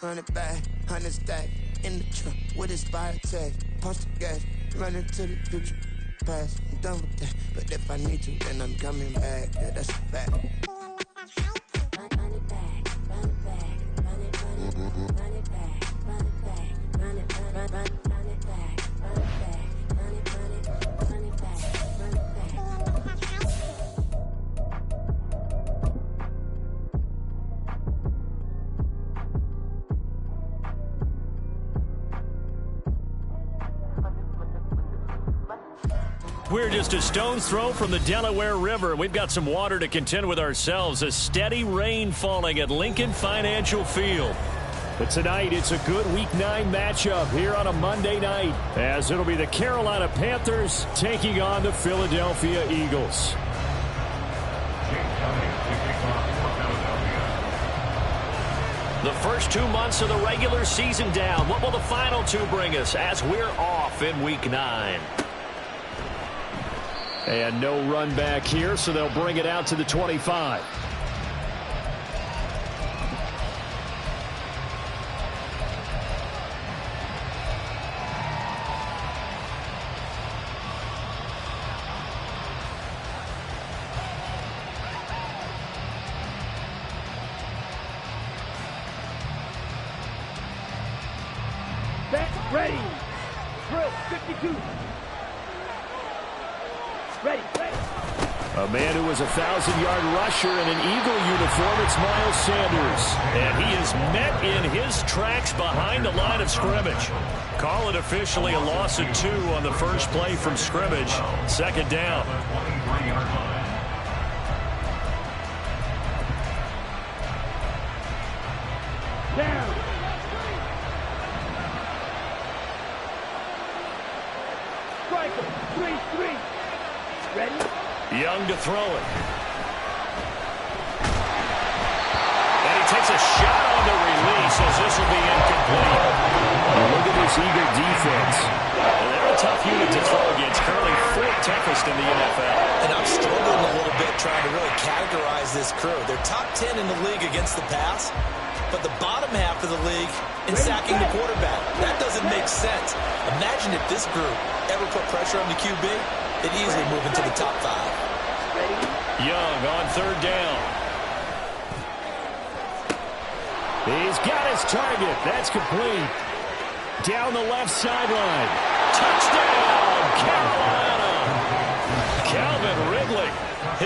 run it back, 100 stack in the truck with his fire tag. Punch the gas, run into the future. Past, I'm done with that. But if I need to, then I'm coming back. Yeah, that's a fact. Run it back, run it back, run it, run it, run it back, run it back, run it, run it, run it back, run it back, run it, run it, run it back, run it back. We're just a stone's throw from the Delaware River. We've got some water to contend with ourselves. A steady rain falling at Lincoln Financial Field. But tonight, it's a good Week 9 matchup here on a Monday night, as it'll be the Carolina Panthers taking on the Philadelphia Eagles. The first 2 months of the regular season down. What will the final 2 bring us as we're off in Week 9? And no run back here, so they'll bring it out to the 25. Back, ready. Drill, 52. Ready. A man who was a 1,000-yard rusher in an Eagle uniform, it's Miles Sanders. And he is met in his tracks behind the line of scrimmage. Call it officially a loss of 2 on the first play from scrimmage. Second down. Down. Striker, 3-3. Ready? Young to throw it. And he takes a shot on the release as this will be incomplete. Look at this Eagle defense. They're a tough unit to throw against, currently 4th toughest in the NFL. And I'm struggling a little bit trying to really categorize this crew. They're top 10 in the league against the pass, but the bottom half of the league in sacking the quarterback. That doesn't make sense. Imagine if this group ever put pressure on the QB, they'd easily move into the top 5. Young on 3rd down. He's got his target. That's complete. Down the left sideline. Touchdown, Carolina. Calvin Ridley,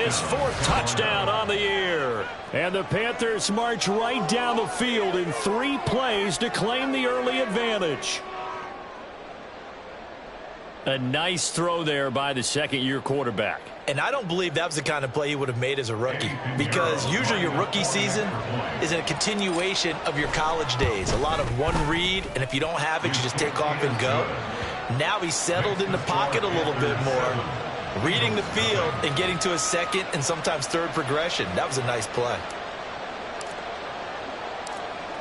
his 4th touchdown on the year. And the Panthers march right down the field in 3 plays to claim the early advantage. A nice throw there by the second-year quarterback. And I don't believe that was the kind of play he would have made as a rookie, because usually your rookie season is a continuation of your college days. A lot of one read, and if you don't have it, you just take off and go. Now he's settled in the pocket a little bit more, reading the field and getting to a second and sometimes third progression. That was a nice play.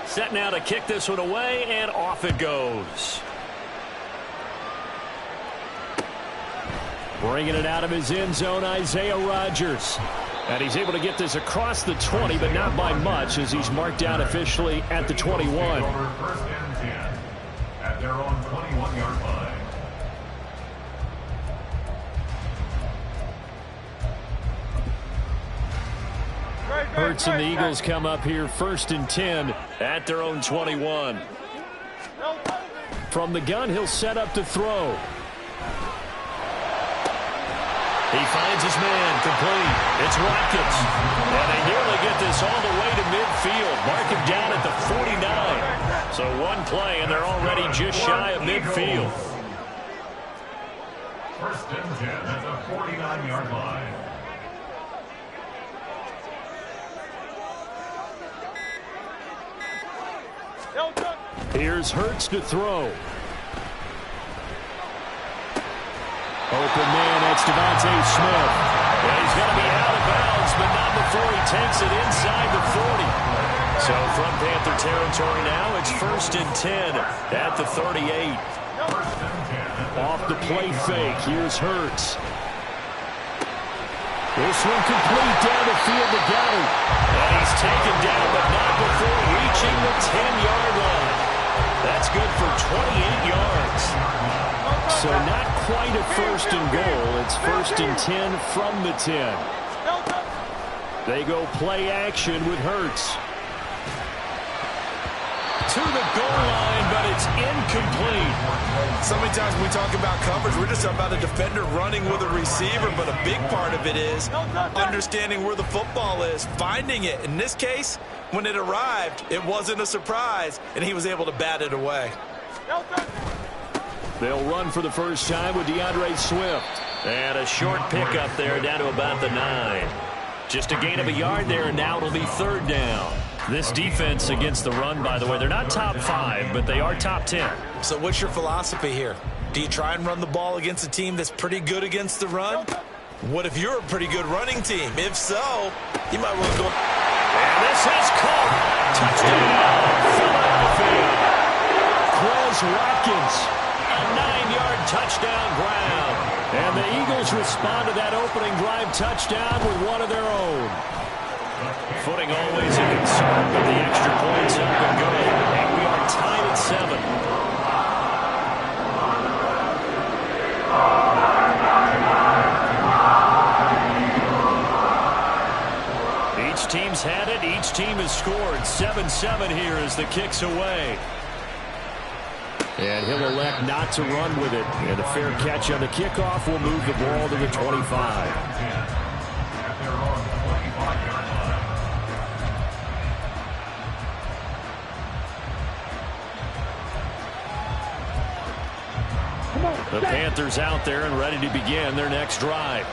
Set now to kick this one away, and off it goes. Bringing it out of his end zone, Isaiah Rodgers. And he's able to get this across the 20, but not by much, as he's marked down officially at the 21. First and 10 at their own 21-yard line. Hurts and the Eagles come up here 1st and 10 at their own 21. From the gun, he'll set up to throw. He finds his man, complete. It's Watkins. And they nearly get this all the way to midfield. Mark him down at the 49. So 1 play, and they're already just shy of midfield. First and 10 at the 49-yard line. Here's Hurts to throw. Open man, that's Devontae Smith. Well, he's going to be out of bounds, but not before he takes it inside the 40. So from Panther territory now, it's 1st and 10 at the 38. Off the play fake, here's Hurts. This one complete down the field to Goddard. And he's taken down, but not before reaching the 10-yard line. That's good for 28 yards. So not quite a first and goal. It's first and 10 from the 10. They go play action with Hurts. To the goal line, but it's incomplete. So many times when we talk about coverage, we're just talking about a defender running with a receiver, but a big part of it is understanding where the football is, finding it. In this case, when it arrived, it wasn't a surprise, and he was able to bat it away. They'll run for the first time with DeAndre Swift. And a short pickup there down to about the 9. Just a gain of a yard there, and now it'll be third down. This defense against the run, by the way, they're not top 5, but they are top 10. So what's your philosophy here? Do you try and run the ball against a team that's pretty good against the run? What if you're a pretty good running team? If so, you might want to go. And this is caught. Touchdown, Philadelphia. Quez Watkins, a 9-yard touchdown ground. And the Eagles respond to that opening drive touchdown with one of their own. Footing always a concern, but the extra points up and good. And we are tied at 7. Each team's had it. Each team has scored. 7-7 here as the kick's away. And he'll elect not to run with it. And a fair catch on the kickoff will move the ball to the 25. The Panthers out there and ready to begin their next drive.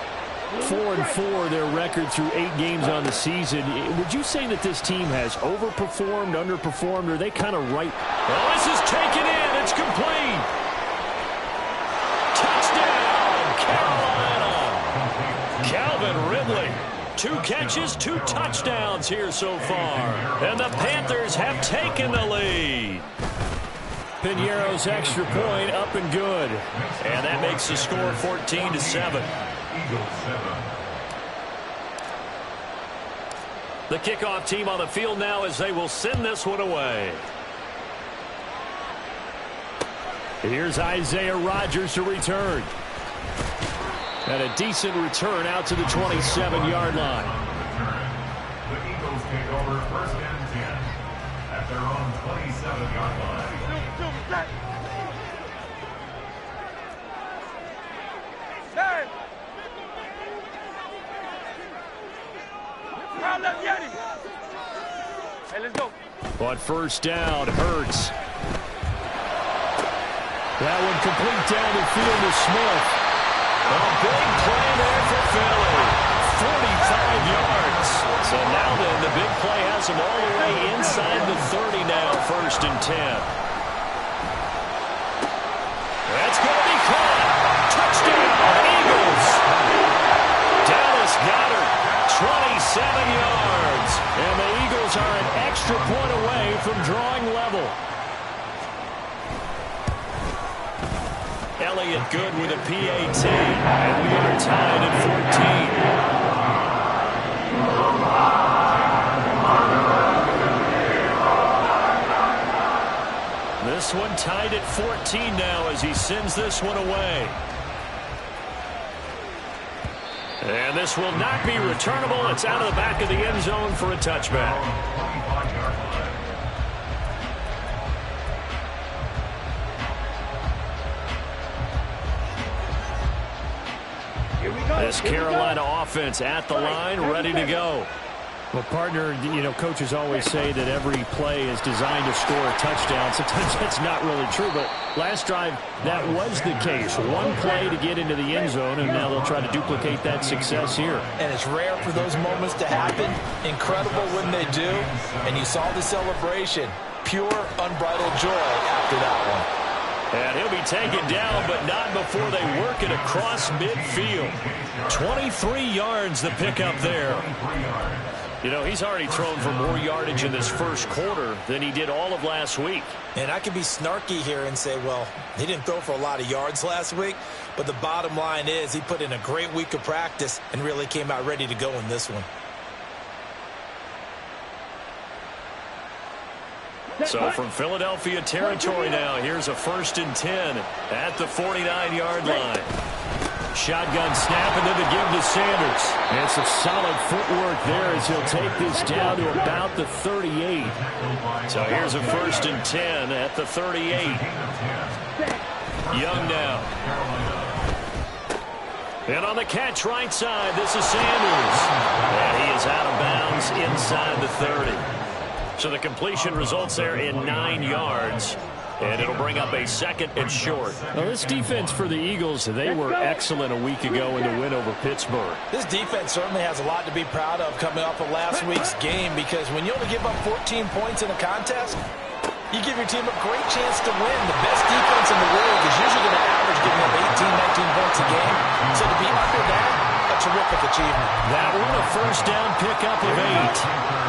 4-4 their record through 8 games on the season. Would you say that this team has overperformed, underperformed, or are they kind of right? Well, this is taken in. It's complete. Touchdown, Carolina. Calvin Ridley. 2 catches, 2 touchdowns here so far. And the Panthers have taken the lead. Piñeiro's extra point up and good. And that makes the score 14-7. The kickoff team on the field now as they will send this one away. Here's Isaiah Rodgers to return. And a decent return out to the 27-yard line. The Eagles take over first and 10 at their own 27-yard line. Hey, let's go. But first down, Hurts. That one complete down the field to Smith. A big play there for Philly. 45 yards. So now then, the big play has them all the way inside the 30 now, first and 10. That's going to be caught. Touchdown, Eagles. Dallas Goedert, 27 yards. And the Eagles are an extra point away from drawing level. Elliott good with a PAT. And we are tied at 14. This one tied at 14 now as he sends this one away. And this will not be returnable. It's out of the back of the end zone for a touchback. This Carolina offense at the line, ready to go. Well, partner, coaches always say that every play is designed to score a touchdown. Sometimes that's not really true, but last drive, that was the case. One play to get into the end zone, and now they'll try to duplicate that success here. And it's rare for those moments to happen. Incredible when they do. And you saw the celebration. Pure, unbridled joy after that one. And he'll be taken down, but not before they work it across midfield. 23 yards the pickup there. You know, he's already thrown for more yardage in this first quarter than he did all of last week. And I could be snarky here and say, well, he didn't throw for a lot of yards last week, but the bottom line is he put in a great week of practice and really came out ready to go in this one. So from Philadelphia territory now, here's a 1st and 10 at the 49-yard line. Shotgun snap and then the give to Sanders. And some solid footwork there as he'll take this down to about the 38. So here's a 1st and 10 at the 38. Young now. And on the catch right side, this is Sanders. And he is out of bounds inside the 30. So the completion results there in 9 yards. And it'll bring up a 2nd and short. Well, this defense for the Eagles, they were excellent a week ago in the win over Pittsburgh. This defense certainly has a lot to be proud of coming off of last week's game, because when you only give up 14 points in a contest, you give your team a great chance to win. The best defense in the world is usually going to average giving up 18, 19 points a game. So to be under that, a terrific achievement. That one a 1st down pickup of 8.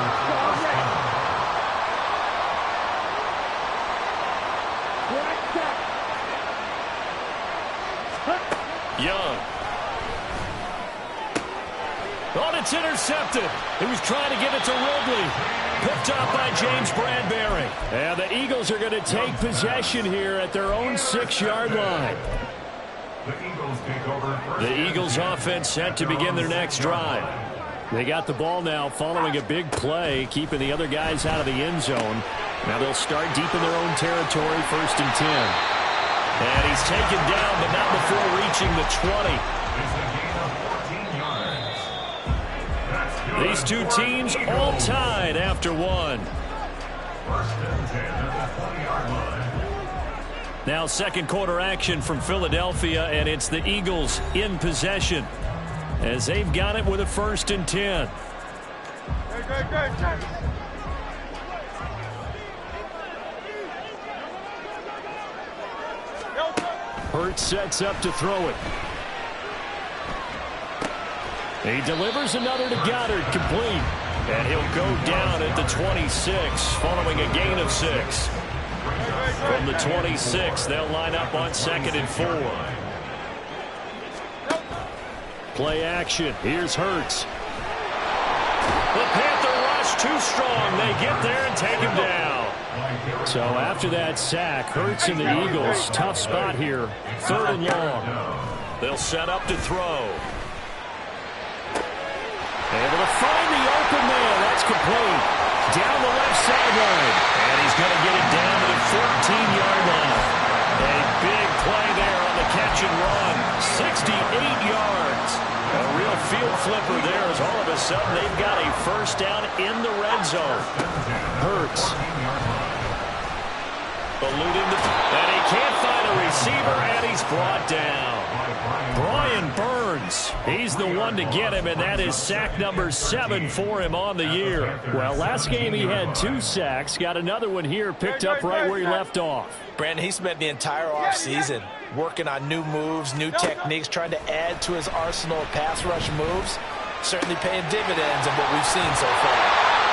Young. Oh, it's intercepted. He was trying to give it to Ridley. Picked up by James Bradbury. And the Eagles are going to take possession here at their own 6-yard line. The Eagles offense set to begin their next drive. They got the ball now following a big play, keeping the other guys out of the end zone. Now they'll start deep in their own territory, 1st and 10. And he's taken down, but not before reaching the 20. These two teams all tied after 1. Now 2nd quarter action from Philadelphia, and it's the Eagles in possession as they've got it with a 1st and 10. Hurts sets up to throw it. He delivers another to Goddard, complete. And he'll go down at the 26 following a gain of 6. From the 26, they'll line up on 2nd and 4. Play action. Here's Hurts. The Panther rush too strong. They get there and take him down. So after that sack, Hurts and the Eagles, tough spot here. 3rd and long. They'll set up to throw. Able to find the open man. That's complete. Down the left sideline. And he's going to get it down to the 14-yard line. A big play there on the catch and run. 68 yards. A real field flipper there as all of a sudden they've got a 1st down in the red zone. Hurts. Eluding the... And he can't find a receiver, and he's brought down. Brian Burns, he's the one to get him, and that is sack number 7 for him on the year. Well, last game he had 2 sacks. Got another one here, picked up right where he left off. Brandon, he spent the entire offseason working on new moves, new techniques, trying to add to his arsenal of pass rush moves. Certainly paying dividends in what we've seen so far.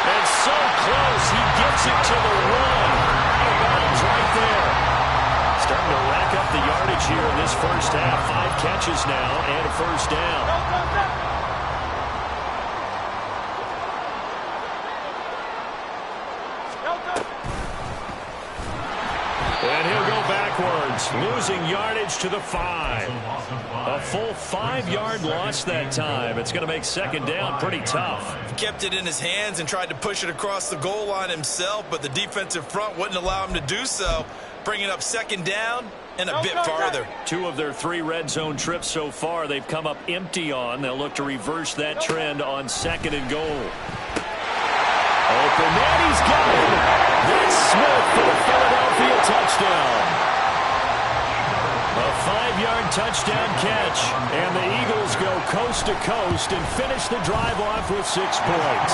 And so close, he gets it to the run. Out of bounds right there. Starting to rack up the yardage here in this first half. 5 catches now and a 1st down. And he'll go backwards, losing yardage to the 5. A full 5-yard loss that time. It's going to make 2nd down pretty tough. He kept it in his hands and tried to push it across the goal line himself, but the defensive front wouldn't allow him to do so, bringing up 2nd down and a bit farther. 2 of their 3 red zone trips so far they've come up empty on. They'll look to reverse that trend on 2nd and goal. Open, and he's got it. That's Smith for the Philadelphia touchdown. A 5-yard touchdown catch, and the Eagles go coast to coast and finish the drive off with 6 points.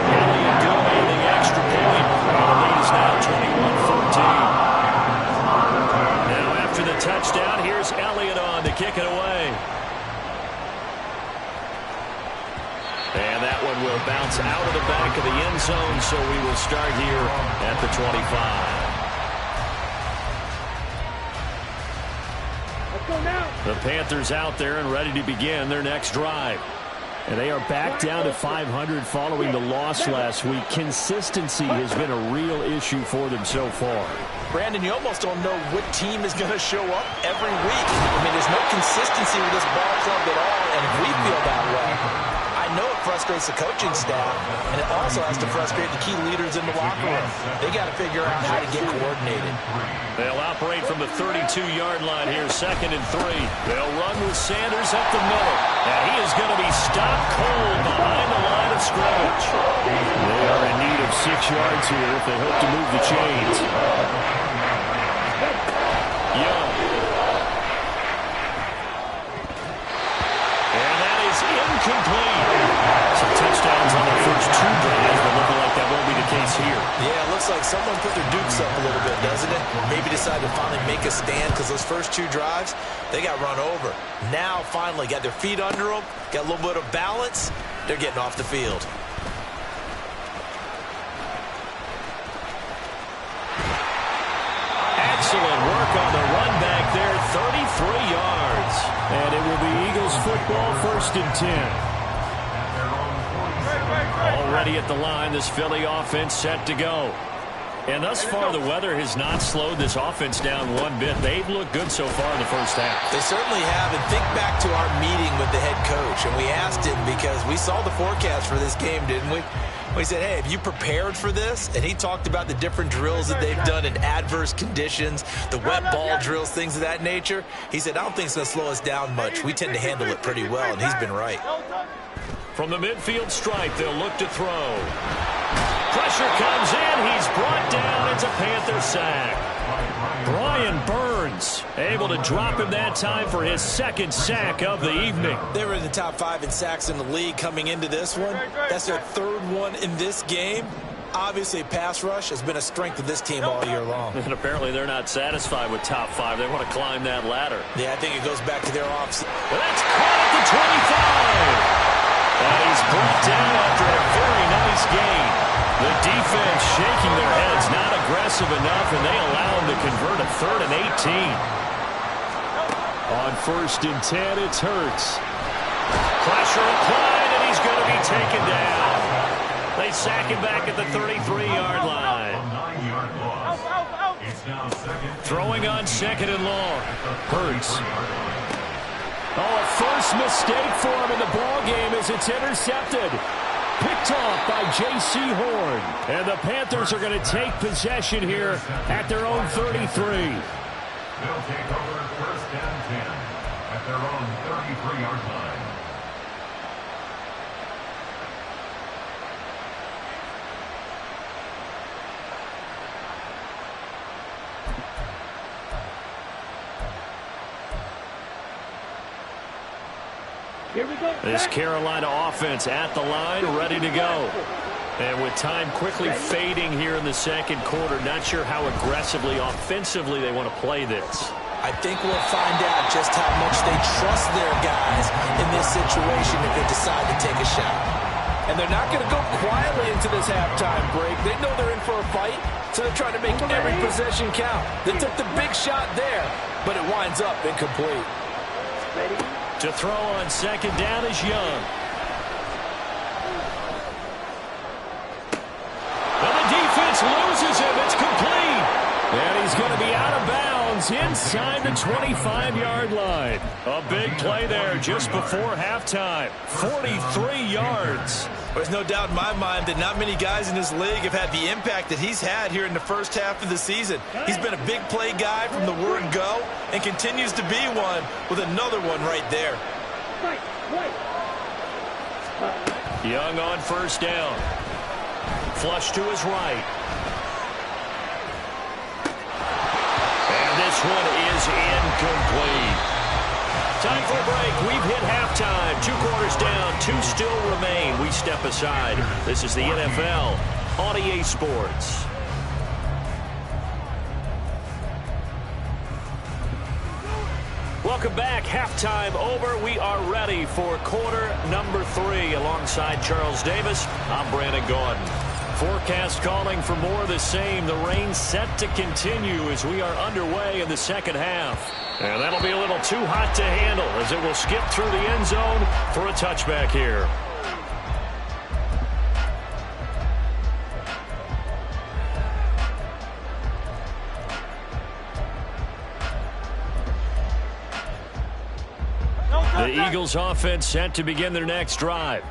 Elliott doing the extra point. The lead is now 21-14. Now after the touchdown, here's Elliott on to kick it away. And that one will bounce out of the back of the end zone, so we will start here at the 25. Let's go now. The Panthers out there and ready to begin their next drive. And they are back down to 500 following the loss last week. Consistency has been a real issue for them so far. Brandon, you almost don't know what team is going to show up every week. I mean, there's no consistency with this ball club at all, and if we feel that way, I know it frustrates the coaching staff, and it also has to frustrate the key leaders in the locker room. They got to figure out how to get coordinated. They'll operate from the 32-yard line here, 2nd and 3. They'll run with Sanders up the middle, and he is going to be stopped cold behind the line of scrimmage. They are in need of 6 yards here if they hope to move the chains. Young. And that is incomplete. Some touchdowns on their first 2 drives, but looking like that won't be the case here. Yeah, it looks like someone put their dukes up a little bit, doesn't it? Maybe decided to finally make a stand because those first 2 drives, they got run over. Now, finally, got their feet under them, got a little bit of balance. They're getting off the field. Excellent work on the run back there, 33 yards. And it will be Eagles football, 1st and 10. Already at the line, this Philly offense set to go. And thus far, the weather has not slowed this offense down one bit. They've looked good so far in the first half. They certainly have. And think back to our meeting with the head coach. And we asked him because we saw the forecast for this game, didn't we? We said, hey, have you prepared for this? And he talked about the different drills that they've done in adverse conditions, the wet ball drills, things of that nature. He said, I don't think it's going to slow us down much. We tend to handle it pretty well, and he's been right. From the midfield stripe, they'll look to throw. Pressure comes in. He's brought down. It's a Panther sack. Brian Burns able to drop him that time for his 2nd sack of the evening. They were in the top 5 in sacks in the league coming into this one. That's their 3rd one in this game. Obviously, pass rush has been a strength of this team all year long. And apparently they're not satisfied with top 5. They want to climb that ladder. Yeah, I think it goes back to their offseason. Well, that's caught at the 25. And he's brought down after a very nice gain. The defense shaking their heads, not aggressive enough, and they allow him to convert a 3rd and 18. On 1st and 10, it's Hurts. Pressure applied, and he's going to be taken down. They sack him back at the 33-yard line. Throwing on 2nd and long. Hurts. Oh, a first mistake for him in the ball game as it's intercepted. Picked off by J.C. Horn. And the Panthers are going to take possession here at their own 33. They'll take over 1st and 10 at their own 33-yard line. Here we go. This Carolina offense at the line, ready to go. And with time quickly fading here in the 2nd quarter, not sure how aggressively, offensively they want to play this. I think we'll find out just how much they trust their guys in this situation if they decide to take a shot. And they're not going to go quietly into this halftime break. They know they're in for a fight, so they're trying to make every possession count. They took the big shot there, but it winds up incomplete. Ready? To throw on 2nd down is Young. And the defense loses him. It's complete. And he's going to be out of bounds inside the 25-yard line. A big play there just before halftime. 43 yards. There's no doubt in my mind that not many guys in this league have had the impact that he's had here in the first half of the season. He's been a big play guy from the word go and continues to be one with another one right there. Young on 1st down. Flush to his right. And this one is incomplete. Time for a break. We've hit halftime. 2 quarters down. 2 still remain. We step aside. This is the NFL on EA Sports. Welcome back. Halftime over. We are ready for quarter number 3. Alongside Charles Davis, I'm Brandon Gaudin. Forecast calling for more of the same. The rain set to continue as we are underway in the second half. And that'll be a little too hot to handle as it will skip through the end zone for a touchback here. The Eagles offense set to begin their next drive.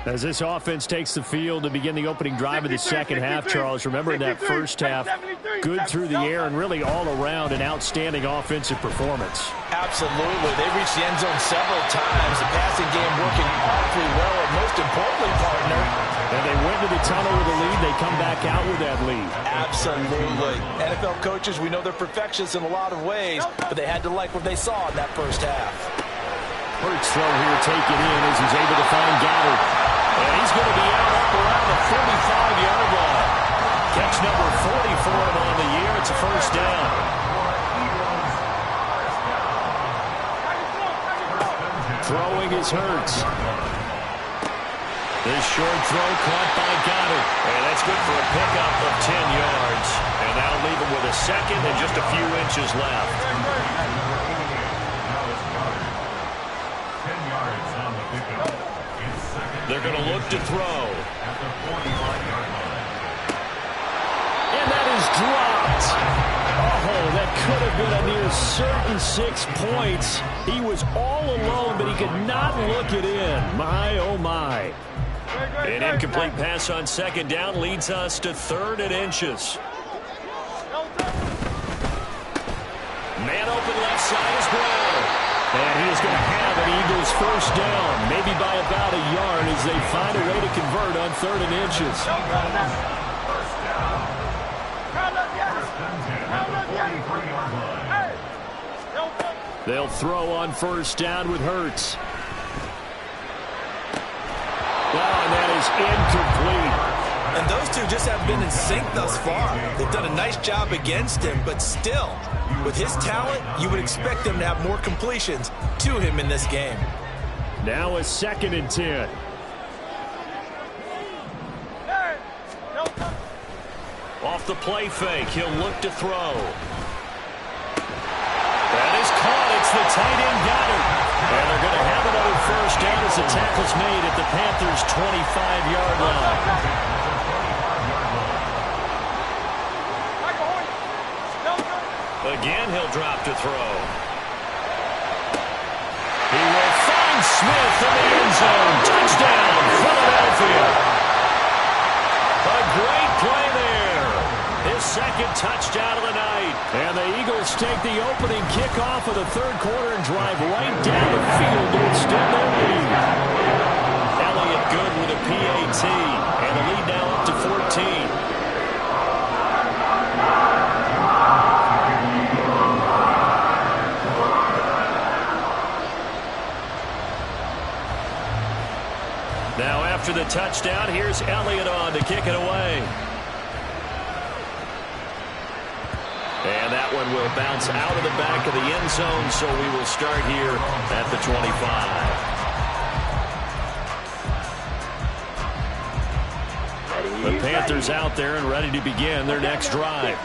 As this offense takes the field to begin the opening drive of the second half, Charles, remember in that first half, good through the air and really all around an outstanding offensive performance. Absolutely. They reached the end zone several times. The passing game working awfully well, and most importantly, partner. And they went to the tunnel with a lead. They come back out with that lead. Absolutely. NFL coaches, we know they're perfectionists in a lot of ways, but they had to like what they saw in that first half. Hurts throw here taken in as he's able to find Goddard. And he's going to be out up around the 45-yard line. Catch number 40 for him on the year. It's a first down. Throwing is Hurts. This short throw caught by Goddard. And that's good for a pickup of 10 yards. And that'll leave him with a second and just a few inches left. They're going to look to throw. And that is dropped. Oh, that could have been a near certain 6 points. He was all alone, but he could not look it in. My, oh, my. An incomplete pass on second down leads us to 3rd and inches. Man open left side is Brown. And he is going to have an Eagles first down, maybe by about a yard as they find a way to convert on 3rd and inches. They'll throw on first down with Hurts. And that is incomplete. And those two just have been in sync thus far. They've done a nice job against him, but still, with his talent, you would expect them to have more completions to him in this game. Now a 2nd and 10. Off the play fake, he'll look to throw. That is caught. It's the tight end Goddard. And they're going to have another first down as the tackle's made at the Panthers' 25-yard line. Again, he'll drop to throw. He will find Smith in the end zone. Touchdown, Philadelphia. A great play there. His 2nd touchdown of the night. And the Eagles take the opening kickoff of the 3rd quarter and drive right down the field to extend their lead. Elliott good with a PAT. And the lead now up to 14. Now after the touchdown, here's Elliott on to kick it away. And that one will bounce out of the back of the end zone, so we will start here at the 25. The Panthers out there and ready to begin their next drive.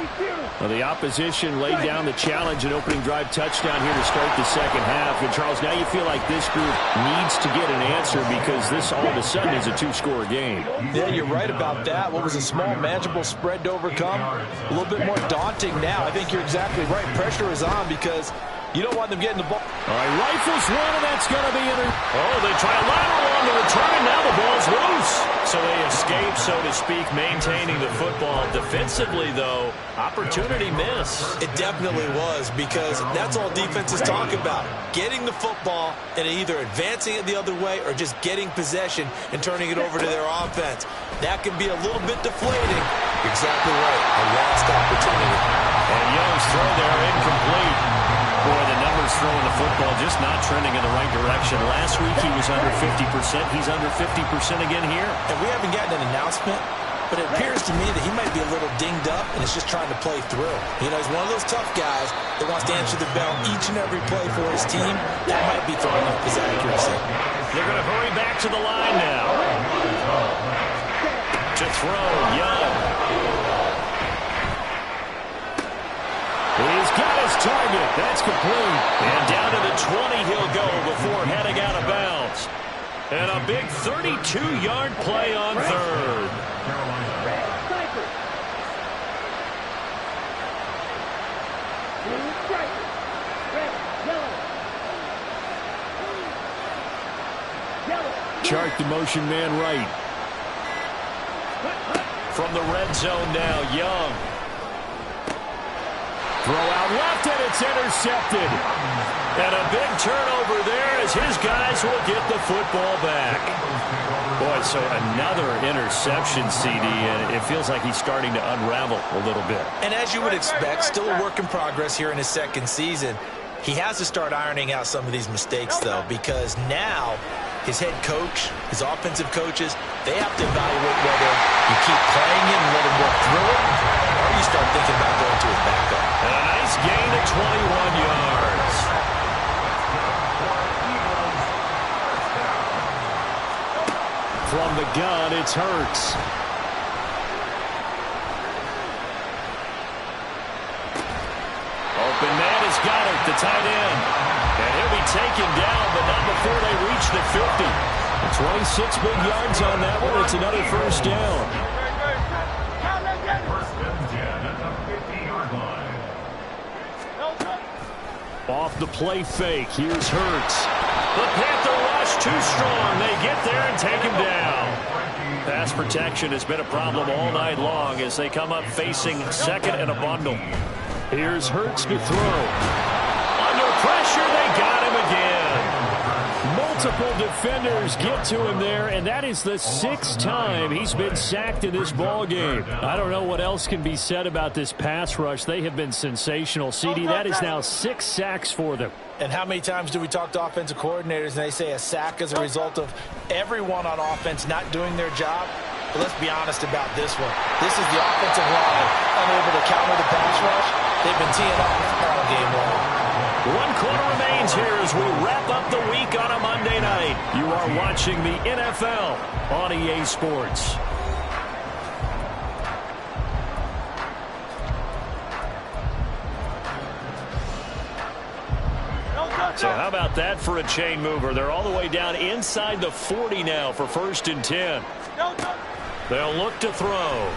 Well, the opposition laid down the challenge and opening drive touchdown here to start the second half. And, Charles, now you feel like this group needs to get an answer because this all of a sudden is a 2-score game. Yeah, you're right about that. What was a small, manageable spread to overcome? A little bit more daunting now. I think you're exactly right. Pressure is on because you don't want them getting the ball. All right, rifles one, and that's going to be in. Oh, they try a lateral on the return. Now the ball's loose. So they escape, so to speak, maintaining the football. Defensively, though, opportunity miss. It definitely was because that's all defenses talk about. Getting the football and either advancing it the other way or just getting possession and turning it over to their offense. That can be a little bit deflating. Exactly right. A lost opportunity. And Young's throw there incomplete. Boy, the numbers throwing the football just not trending in the right direction. Last week he was under 50%. He's under 50% again here. And we haven't gotten an announcement, but it appears to me that he might be a little dinged up and is just trying to play through. You know, he's one of those tough guys that wants to answer the bell each and every play for his team. That might be throwing off his accuracy. They're going to hurry back to the line now. To throw, Young. He's got his target. That's complete. And down to the 20 he'll go before heading out of bounds. And a big 32-yard play on third. Chart the motion man right. From the red zone now, Young. Throw out left, and it's intercepted. And a big turnover there as his guys will get the football back. Boy, so another interception, CD, and it feels like he's starting to unravel a little bit. And as you would expect, still a work in progress here in his second season. He has to start ironing out some of these mistakes, though, because now his head coach, his offensive coaches, they have to evaluate whether you keep playing him and let him work through it, or you start thinking about going to his backup. And a nice gain of 21 yards. From the gun, it's Hurts. Open man has got it, the tight end. And he'll be taken down, but not before they reach the 50. 26 big yards on that one. It's another first down. First and 10 at the 50-yard line. Off the play fake, here's Hurts. The Panther rush too strong. They get there and take him down. Pass protection has been a problem all night long as they come up facing second and a bundle. Here's Hurts to throw. Under pressure, they got him again. Multiple defenders get to him there, and that is the sixth time he's been sacked in this ball game. I don't know what else can be said about this pass rush. They have been sensational. CD, that is now 6 sacks for them. And how many times do we talk to offensive coordinators and they say a sack is a result of everyone on offense not doing their job? But let's be honest about this one. This is the offensive line unable to counter the pass rush. They've been teeing up all game long. 1 quarter remains here as we wrap up the week on a Monday night. You are watching the NFL on EA Sports. So how about that for a chain mover? They're all the way down inside the 40 now for 1st and 10. They'll look to throw.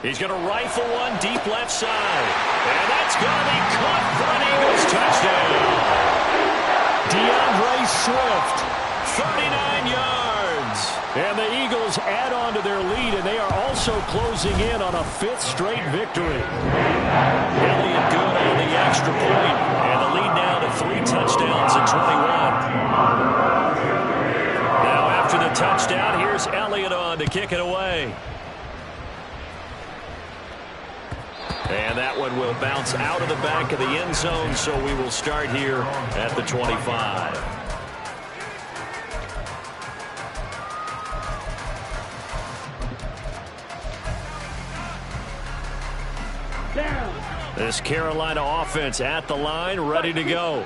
He's going to rifle one deep left side. And that's going to be caught for an Eagles touchdown. DeAndre Swift, 39 yards. And the Eagles add on to their lead, and they are also closing in on a 5th straight victory. Elliott good on the extra point, and the lead now to 3 touchdowns and 21. Now after the touchdown, here's Elliott on to kick it away. And that one will bounce out of the back of the end zone, so we will start here at the 25. This Carolina offense at the line, ready to go.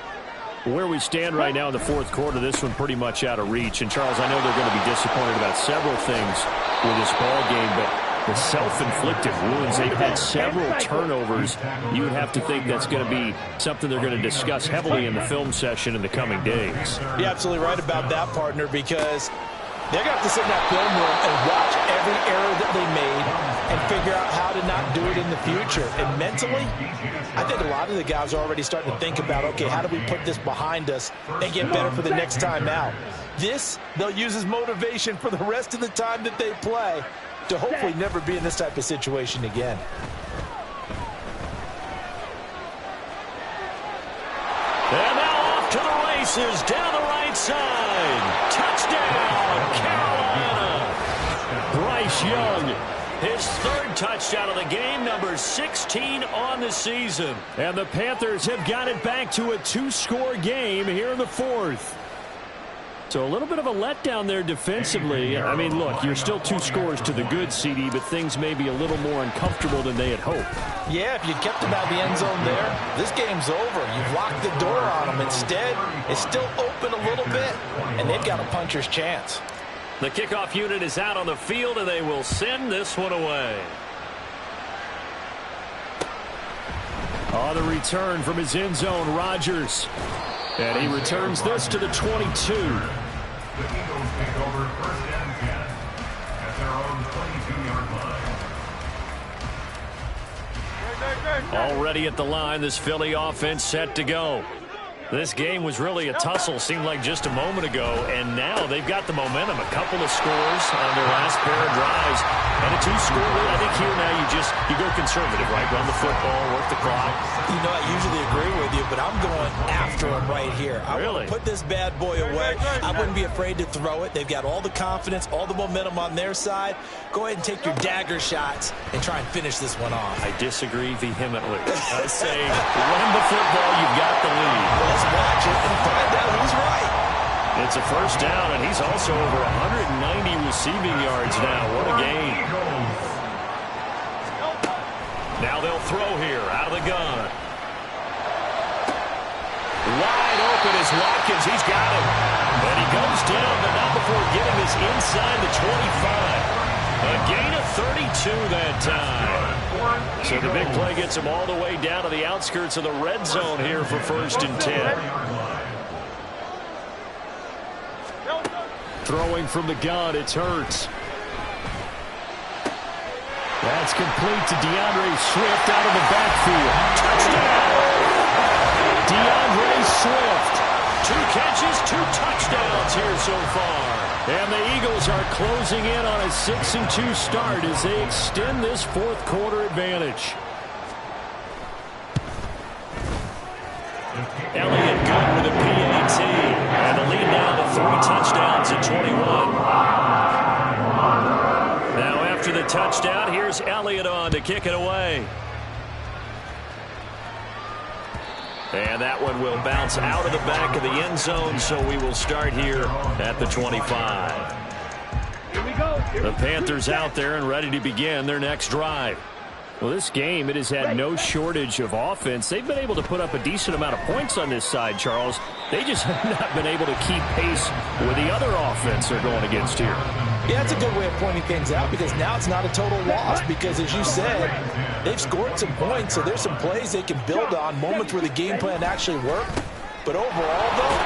Where we stand right now in the 4th quarter, this one pretty much out of reach. And, Charles, I know they're going to be disappointed about several things with this ball game, but the self-inflicted wounds, they've had several turnovers. You would have to think that's going to be something they're going to discuss heavily in the film session in the coming days. You're absolutely right about that, partner, because they're going to have to sit in that film room and watch every error that they made and figure out how to not do it in the future. And mentally, I think a lot of the guys are already starting to think about, okay, how do we put this behind us and get better for the next time out? This, they'll use as motivation for the rest of the time that they play to hopefully never be in this type of situation again. And now off to the races, down the right side. Touchdown, Carolina. Bryce Young, his 3rd touchdown of the game, number 16 on the season. And the Panthers have got it back to a 2-score game here in the 4th. So a little bit of a letdown there defensively. I mean, look, you're still 2 scores to the good, CD, but things may be a little more uncomfortable than they had hoped. Yeah, if you kept them out of the end zone there, this game's over. You've locked the door on them. Instead, it's still open a little bit, and they've got a puncher's chance. The kickoff unit is out on the field, and they will send this one away. On the return from his end zone, Rodgers. And he returns this to the 22. The Eagles take over 1st and 10 at their own 22-yard line. Already at the line, this Philly offense set to go. This game was really a tussle, seemed like just a moment ago, and now they've got the momentum. A couple of scores on their last pair of drives, and a 2-score lead. I think here now you go conservative, right? Run the football, work the clock. You know, I usually agree with you, but I'm going after him right here. I want to put this bad boy away. I wouldn't be afraid to throw it. They've got all the confidence, all the momentum on their side. Go ahead and take your dagger shots and try and finish this one off. I disagree vehemently. I say run the football, you've got the lead. Let's watch it and find out who's right. It's a 1st down, and he's also over 190 receiving yards now. What a game. Now they'll throw here out of the gun. Wide open is Watkins. He's got him. And he goes down, but not before getting this inside the 25. A gain of 32 that time. So the big play gets him all the way down to the outskirts of the red zone here for 1st and 10. Throwing from the gun, it's Hurts. That's complete to DeAndre Swift out of the backfield. Touchdown! DeAndre Swift. 2 catches, 2 touchdowns here so far. And the Eagles are closing in on a 6-2 start as they extend this 4th quarter advantage. Elliott good with a PAT. And the lead now to 3 touchdowns at 21. Now after the touchdown, here's Elliott on to kick it away. And that one will bounce out of the back of the end zone, so we will start here at the 25. Here we go. The Panthers out there and ready to begin their next drive. Well, this game, it has had no shortage of offense. They've been able to put up a decent amount of points on this side, Charles. They just have not been able to keep pace with the other offense they're going against here. Yeah, that's a good way of pointing things out because now it's not a total loss because, as you said, they've scored some points, so there's some plays they can build on, moments where the game plan actually worked. But overall, though,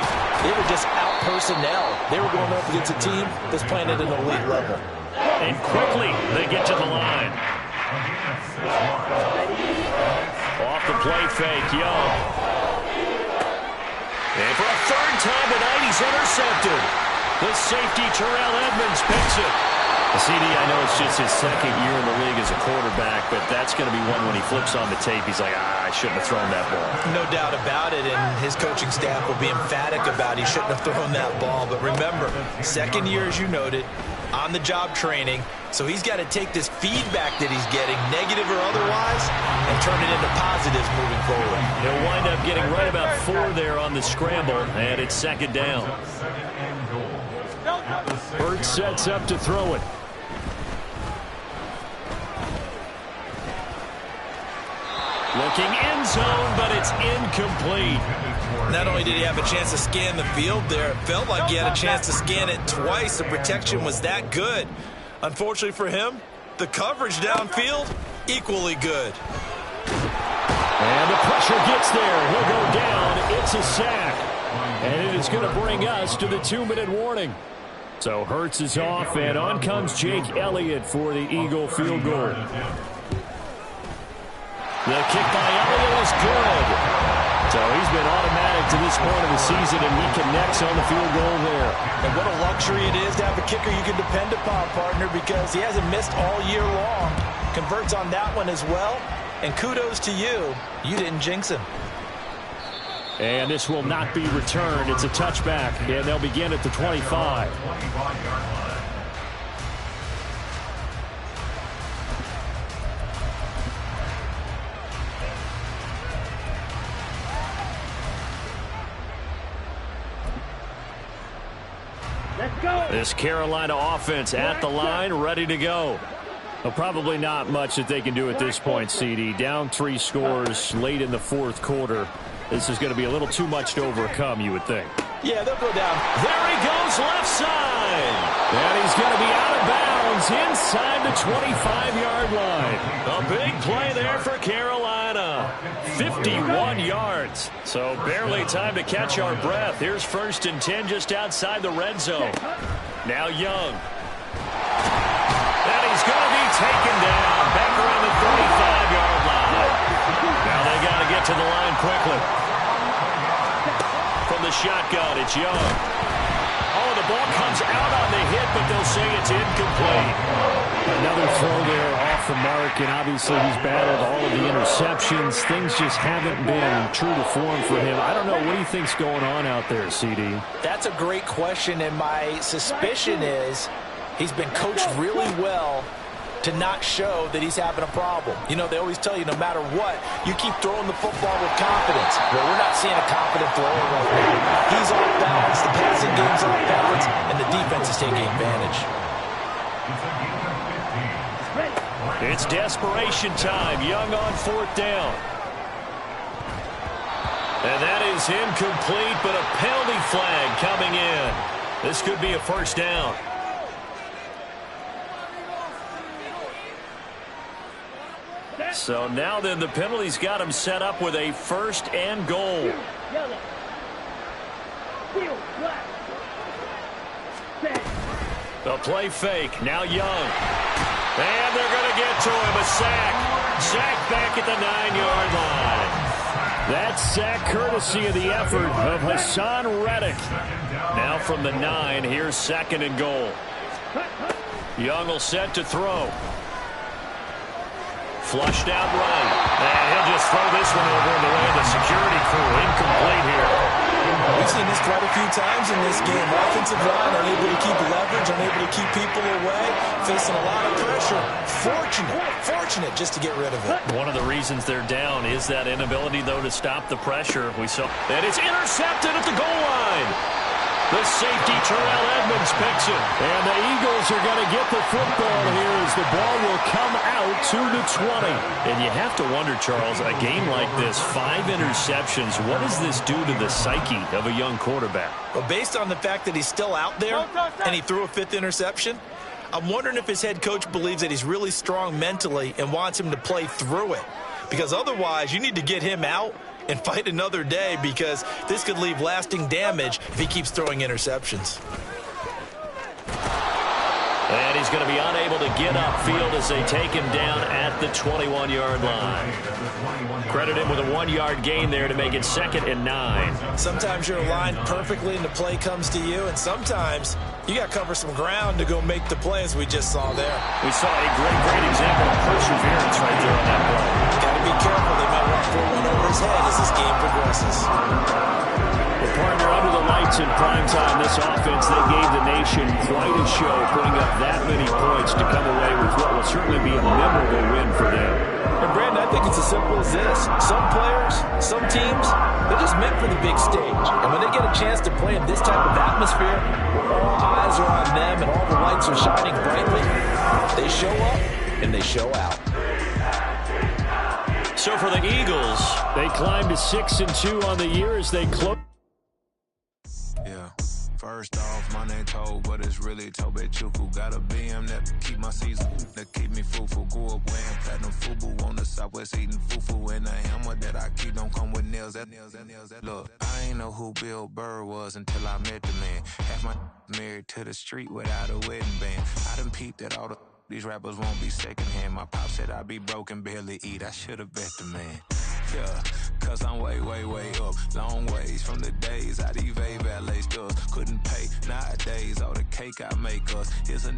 they were just out personnel. They were going up against a team that's playing at an elite level. And quickly, they get to the line. Off the play fake, Young. And for a 3rd time tonight, he's intercepted. The safety, Terrell Edmonds, picks it. CD, I know it's just his 2nd year in the league as a quarterback, but that's going to be one when he flips on the tape. He's like, I shouldn't have thrown that ball. No doubt about it, and his coaching staff will be emphatic about he shouldn't have thrown that ball. But remember, 2nd year, as you noted, on-the-job training, so he's got to take this feedback that he's getting, negative or otherwise, and turn it into positives moving forward. He'll wind up getting right about 4 there on the scramble, and it's 2nd down. Hurts sets up to throw it. Looking end zone, but it's incomplete. Not only did he have a chance to scan the field there, it felt like he had a chance to scan it twice. The protection was that good. Unfortunately for him, the coverage downfield, equally good. And the pressure gets there. He'll go down. It's a sack. And it is going to bring us to the 2-minute warning. So Hurts is off, and on comes Jake Elliott for the Eagle field goal. The kick by Elliott is good. So he's been automatic to this point of the season, and he connects on the field goal there. And what a luxury it is to have a kicker you can depend upon, partner, because he hasn't missed all year long. Converts on that one as well. And kudos to you. You didn't jinx him. And this will not be returned. It's a touchback, and they'll begin at the 25. Let's go. This Carolina offense at the line, ready to go. Well, probably not much that they can do at this point, CD. Down 3 scores late in the fourth quarter. This is going to be a little too much to overcome, you would think. Yeah, they'll go down. There he goes, left side. And he's going to be out of bounds inside the 25-yard line. A big play there for Carolina. 51 yards. So barely time to catch our breath. Here's 1st and 10 just outside the red zone. Now Young. And he's going to be taken down back around the 35-yard line. Now they got to get to the line quickly. From the shotgun, it's Young. Oh, the ball comes out on the hit, but they'll say it's incomplete. Another throw there off the mark, and obviously he's battled all of the interceptions. Things just haven't been true to form for him. I don't know. What do you think's going on out there, CD? That's a great question, and my suspicion is he's been coached really well to not show that he's having a problem. You know, they always tell you no matter what, you keep throwing the football with confidence. Well, we're not seeing a confident thrower right now. He's off balance, the passing game's off balance, and the defense is taking advantage. It's desperation time. Young on 4th down. And that is incomplete, but a penalty flag coming in. This could be a 1st down. So now then the penalty's got him set up with a 1st and goal. The play fake. Now Young. And they're going to get to him. A sack. Sack back at the 9-yard line. That sack courtesy of the effort of Hassan Reddick. Now from the 9, here's 2nd and goal. Young will set to throw. Flushed out right. And he'll just throw this one over in the way of the security crew. Incomplete here. We've seen this quite a few times in this game. Offensive line unable to keep leverage, unable to keep people away, facing a lot of pressure. Fortunate just to get rid of it. One of the reasons they're down is that inability, though, to stop the pressure. We saw that it's intercepted at the goal line. The safety, Terrell Edmonds, picks it. And the Eagles are going to get the football here as the ball will come out to the 20. And you have to wonder, Charles, a game like this, 5 interceptions, what does this do to the psyche of a young quarterback? Well, based on the fact that he's still out there and he threw a 5th interception, I'm wondering if his head coach believes that he's really strong mentally and wants him to play through it. Because otherwise, you need to get him out and fight another day, because this could leave lasting damage if he keeps throwing interceptions. And he's going to be unable to get upfield as they take him down at the 21-yard line. Credit him with a 1-yard gain there to make it 2nd and 9. Sometimes you're aligned perfectly and the play comes to you, and sometimes you got to cover some ground to go make the play, as we just saw there. We saw a great example of perseverance right there on that play. Got to be careful. They might want to throw one over his head as this game progresses. Well, partner, under the lights in prime time, this offense, they gave the nation quite a show, putting up that many points to come away with what will certainly be a memorable win for them. And Brandon, I think it's as simple as this. Some players, some teams, they're just meant for the big stage. And when they get a chance to play in this type of atmosphere, where all eyes are on them and all the lights are shining brightly, they show up and they show out. So for the Eagles, they climb to 6-2 on the year as they close. Yeah. First off, my name Toad, but it's really Tobe Chuku. Got a BM that keep my season, that keep me fruitful. Grew up wearing platinum FUBU on the southwest eating fufu. And the hammer that I keep don't come with nails. Look, I ain't know who Bill Burr was until I met the man. Half my married to the street without a wedding band. I done peeped that all these rappers won't be secondhand. My pop said I'd be broke and barely eat. I should've bet the man. Yeah, cause I'm way up. Long ways from the days I evade valet stores. Couldn't pay nowadays. All the cake I make us is a